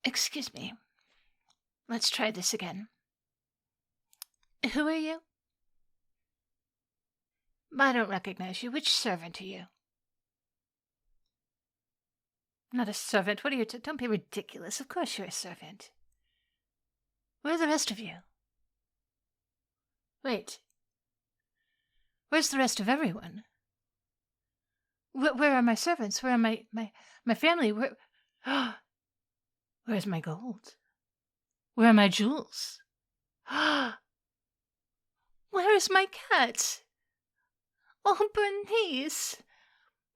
Excuse me. Let's try this again. Who are you? I don't recognize you. Which servant are you? Not a servant. What are you? Don't be ridiculous. Of course you're a servant. Where are the rest of you? Wait. Where's the rest of everyone? Where are my servants? Where are my family? Where's my gold? Where are my jewels? Where is my cat? Oh, Bernice!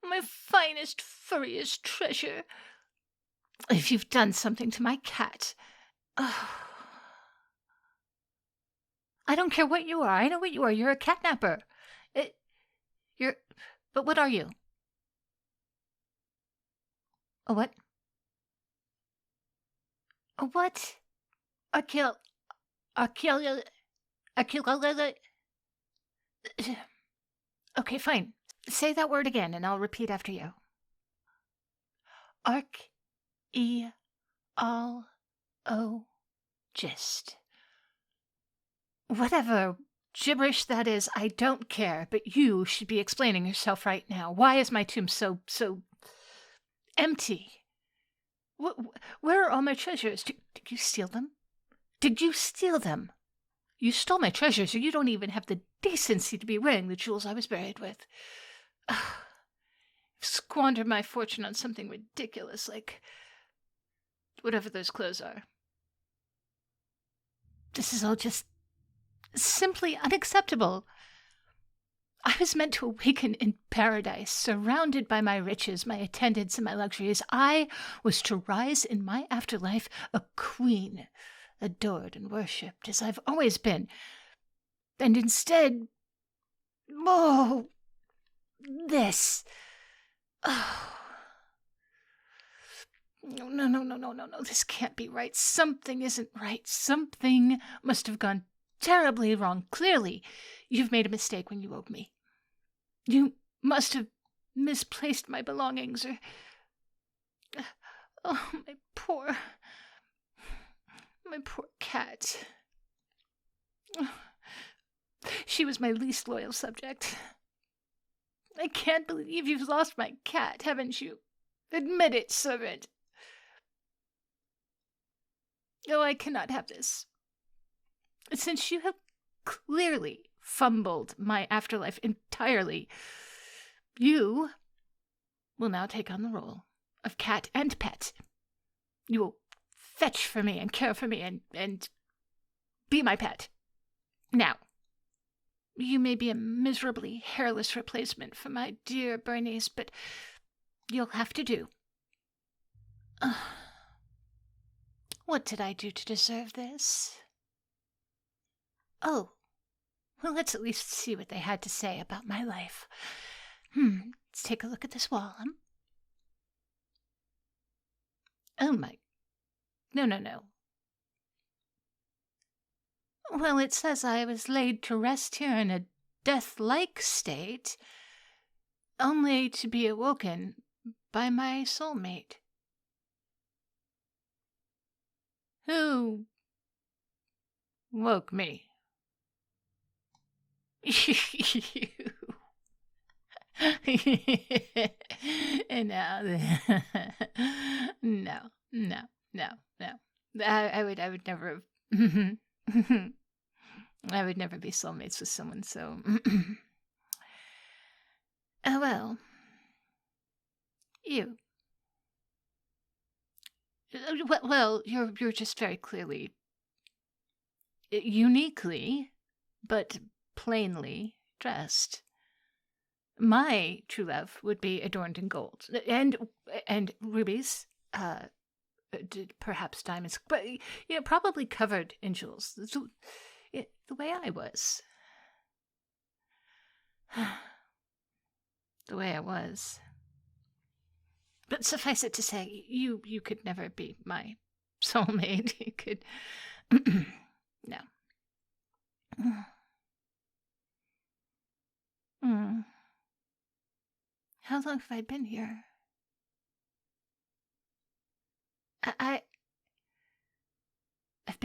My finest, furriest treasure. If you've done something to my cat... Oh. I don't care what you are. I know what you are. You're a catnapper. But what are you? A what? A what? Akil... Okay, fine. Say that word again, and I'll repeat after you. Archaeologist. Whatever gibberish that is, I don't care, but you should be explaining yourself right now. Why is my tomb so empty? Where are all my treasures? Did you steal them? Did you steal them? You stole my treasures, or you don't even have the decency to be wearing the jewels I was buried with. I've squandered my fortune on something ridiculous, like whatever those clothes are. This is all just simply unacceptable. I was meant to awaken in paradise, surrounded by my riches, my attendants, and my luxuries. I was to rise in my afterlife a queen, adored and worshipped as I've always been. And instead, this. Oh. No, this can't be right. Something isn't right. Something must have gone terribly wrong. Clearly, you've made a mistake when you owed me. You must have misplaced my belongings, or... Oh, my poor cat. She was my least loyal subject. I can't believe you've lost my cat, haven't you? Admit it, servant. Oh, I cannot have this. Since you have clearly fumbled my afterlife entirely, you will now take on the role of cat and pet. You will fetch for me and care for me and be my pet. Now, you may be a miserably hairless replacement for my dear Bernice, but you'll have to do. What did I do to deserve this? Oh, well, let's at least see what they had to say about my life. Let's take a look at this wall, Oh my... No. Well, it says I was laid to rest here in a death-like state, only to be awoken by my soulmate. Who woke me? You. No. I would never have... I would never be soulmates with someone so... Oh, well. You. Well, you're just very clearly... uniquely, but plainly dressed. My true love would be adorned in gold and rubies, perhaps diamonds, but probably covered in jewels. The way I was. The way I was. But suffice it to say, you could never be my soulmate. You could... No. How long have I been here?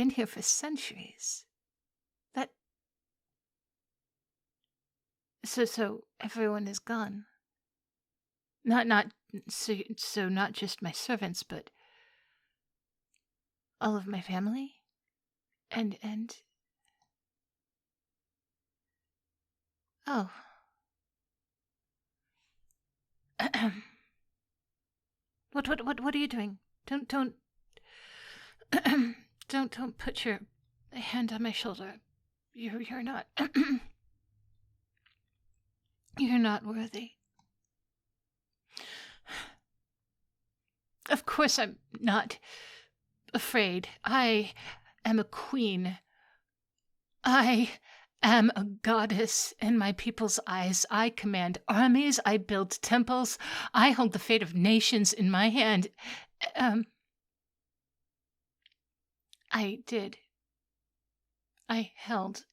been here for centuries. That so everyone is gone. Not so not just my servants, but all of my family, and oh, what are you doing? Don't don't put your hand on my shoulder. You're not you're not worthy. Of course I'm not afraid. I am a queen. I am a goddess in my people's eyes. I command armies. I build temples. I hold the fate of nations in my hand. I did. I held.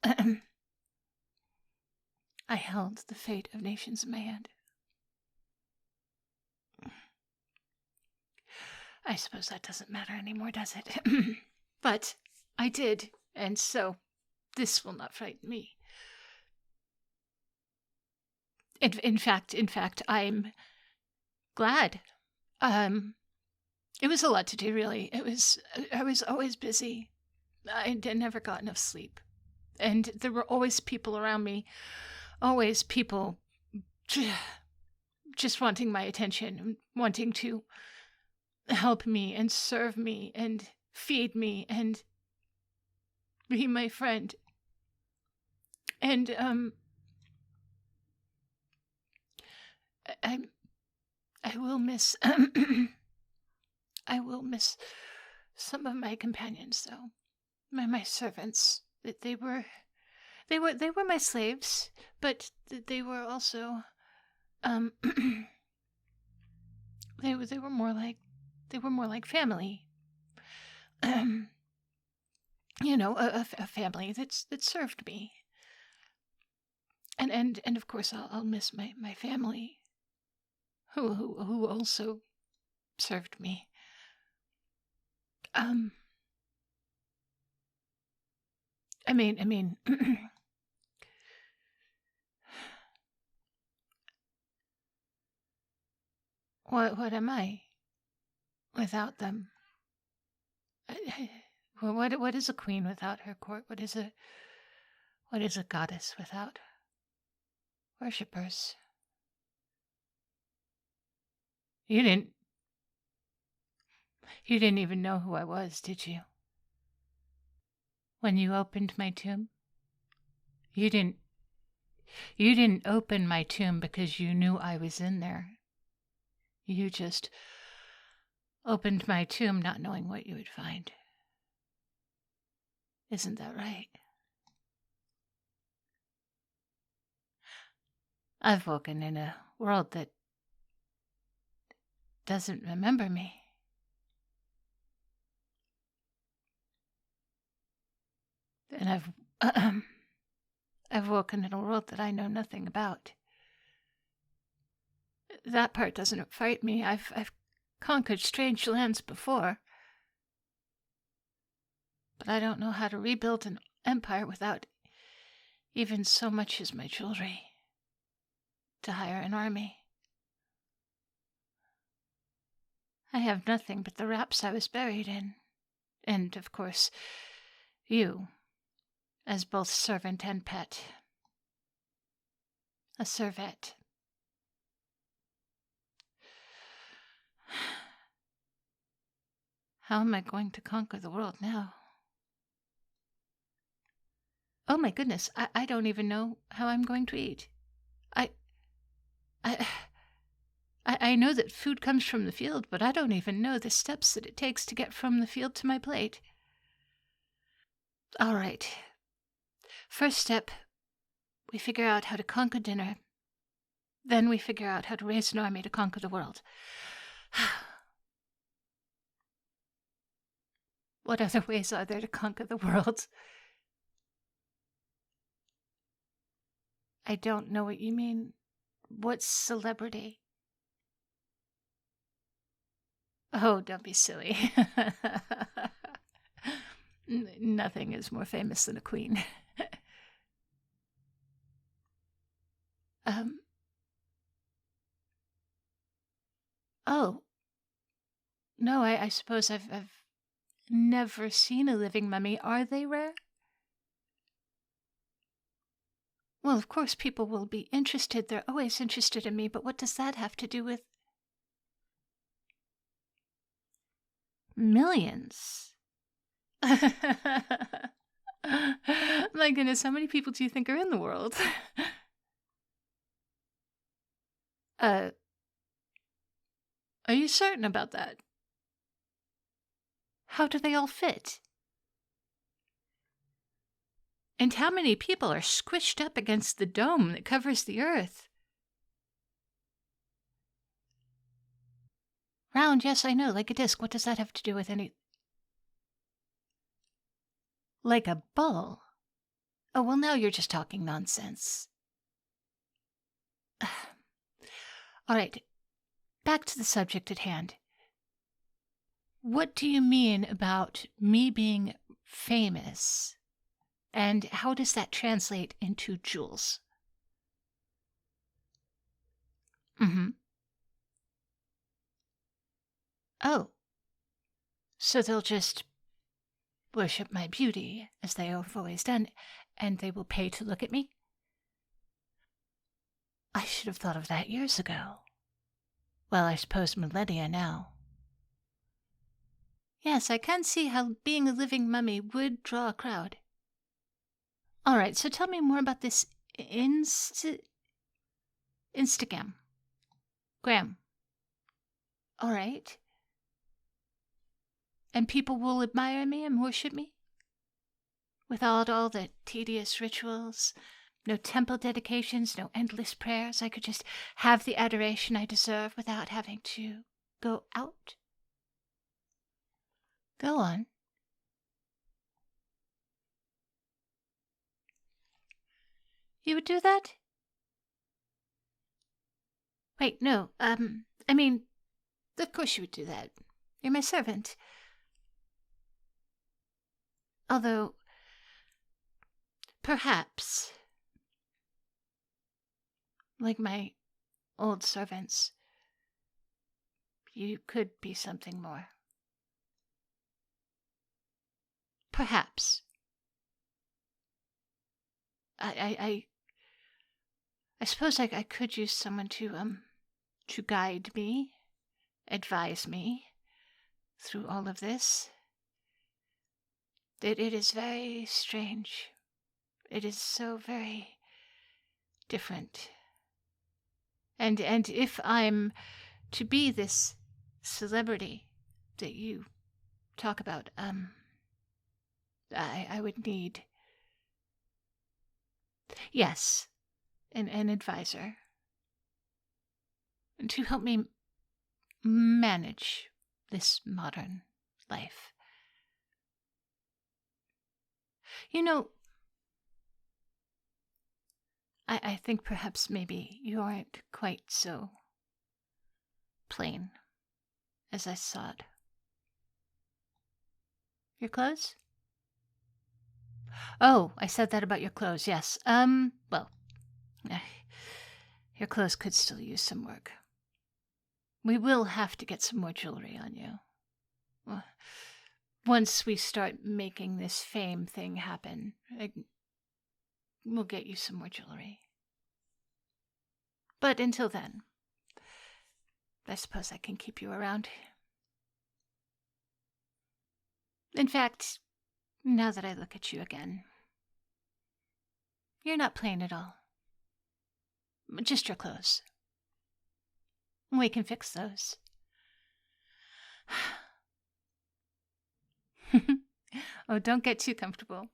I held the fate of nations in my hand. I suppose that doesn't matter anymore, does it? But I did, and so this will not frighten me. In fact, I'm glad. It was a lot to do, really. I was always busy. I never got enough sleep. And there were always people around me. Always people just wanting my attention, wanting to help me and serve me and feed me and be my friend. And I will miss I will miss some of my companions, though. My servants. They were my slaves, but they were also they were more like family. You know, a family that served me. And of course I'll miss my family, who also served me. I mean, what am I without them? What is a queen without her court? What is a goddess without worshippers? You didn't even know who I was, did you? When you opened my tomb? You didn't open my tomb because you knew I was in there. You just opened my tomb not knowing what you would find. Isn't that right? I've woken in a world that doesn't remember me. And I've woken in a world that I know nothing about. That part doesn't frighten me. I've conquered strange lands before. But I don't know how to rebuild an empire without even so much as my jewelry to hire an army. I have nothing but the wraps I was buried in. And, of course, you, as both servant and pet. A servette. How am I going to conquer the world now? Oh my goodness, I don't even know how I'm going to eat. I know that food comes from the field, but I don't even know the steps that it takes to get from the field to my plate. All right. First step, we figure out how to conquer dinner. Then we figure out how to raise an army to conquer the world. What other ways are there to conquer the world? I don't know what you mean. What's celebrity? Oh, don't be silly. Nothing is more famous than a queen. Oh, no, I suppose I've never seen a living mummy. Are they rare? Well, of course people will be interested. They're always interested in me, but what does that have to do with millions? My goodness, how many people do you think are in the world? uh, are you certain about that? How do they all fit? And how many people are squished up against the dome that covers the earth? Round, yes, I know, like a disc. What does that have to do with any... Like a ball? Oh, well, now you're just talking nonsense. All right, back to the subject at hand. What do you mean about me being famous? And how does that translate into jewels? Mm-hmm. Oh, so they'll just worship my beauty, as they have always done, and they will pay to look at me? I should have thought of that years ago. Well, I suppose millennia now. Yes, I can see how being a living mummy would draw a crowd. All right, so tell me more about this Instagram. Graham. All right. And people will admire me and worship me? Without all the tedious rituals, no temple dedications, no endless prayers. I could just have the adoration I deserve without having to go out. Go on. You would do that? Wait, no, I mean, of course you would do that. You're my servant. Although, perhaps, like my old servants, you could be something more. Perhaps. I suppose I could use someone to guide me, advise me through all of this. It is very strange. It is so very different. And if I'm to be this celebrity that you talk about, I would need, yes, an advisor to help me manage this modern life. You know, I think perhaps maybe you aren't quite so plain as I thought. Your clothes? Oh, I said that about your clothes, yes. Well, your clothes could still use some work. We will have to get some more jewelry on you. Well, once we start making this fame thing happen, we'll get you some more jewelry. But until then, I suppose I can keep you around. In fact, now that I look at you again, you're not plain at all. Just your clothes. We can fix those. Oh, don't get too comfortable.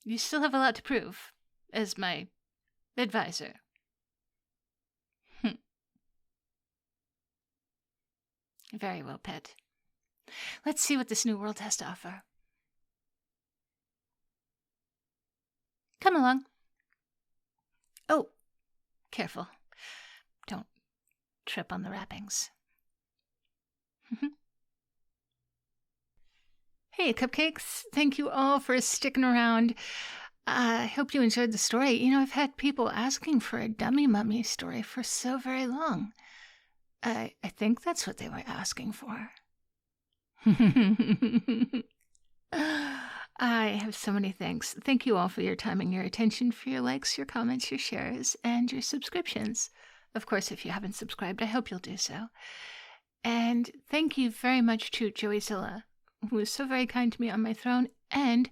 You still have a lot to prove as my advisor. Very well, pet. Let's see what this new world has to offer. Come along. Oh, careful. Don't trip on the wrappings. Hey, Cupcakes. Thank you all for sticking around. I hope you enjoyed the story. You know, I've had people asking for a dummy mummy story for so very long. I think that's what they were asking for. I have so many thanks. Thank you all for your time and your attention, for your likes, your comments, your shares, and your subscriptions. Of course, if you haven't subscribed, I hope you'll do so. And thank you very much to Joeyzilla, who was so very kind to me on my throne, and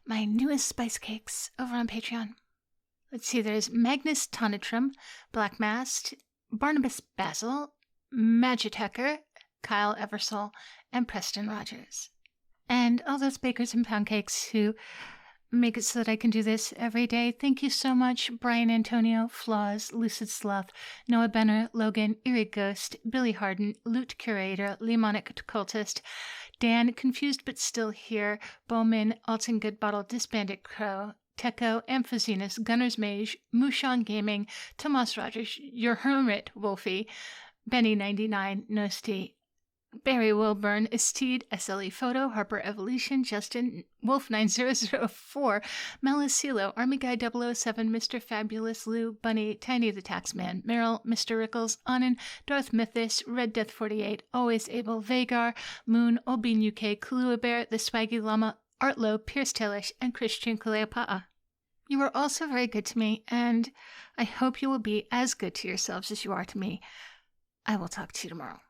my newest spice cakes over on Patreon. Let's see, there's Magnus Tonitrum, Black Mast, Barnabas Basil, Magitecker, Kyle Eversole, and Preston Rogers. And all those bakers and pound cakes who make it so that I can do this every day. Thank you so much, Brian Antonio, Flaws, Lucid Sloth, Noah Benner, Logan, Eerie Ghost, Billy Harden, Loot Curator, Lemonic Cultist, Dan, Confused But Still Here, Bowman, Alton Good Bottle, Disbanded Crow, Techo, Amphizenus, Gunner's Mage, Mushan Gaming, Tomas Rogers, Your Hermit, Wolfie, Benny99, Nosti, Barry Wilburn, Esteed, SLE Photo, Harper Evolution, Justin, Wolf9004, Melisilo, Army Guy 007, Mr. Fabulous, Lou, Bunny, Tiny the Taxman, Meryl, Mr. Rickles, Anan, Darth Mythis, Red Death 48, Always Able, Vagar, Moon, Olbean UK, Kalua Bear, The Swaggy Llama, Artlow, Pierce Tailish, and Christian Kaleopa'a. You were also very good to me, and I hope you will be as good to yourselves as you are to me. I will talk to you tomorrow.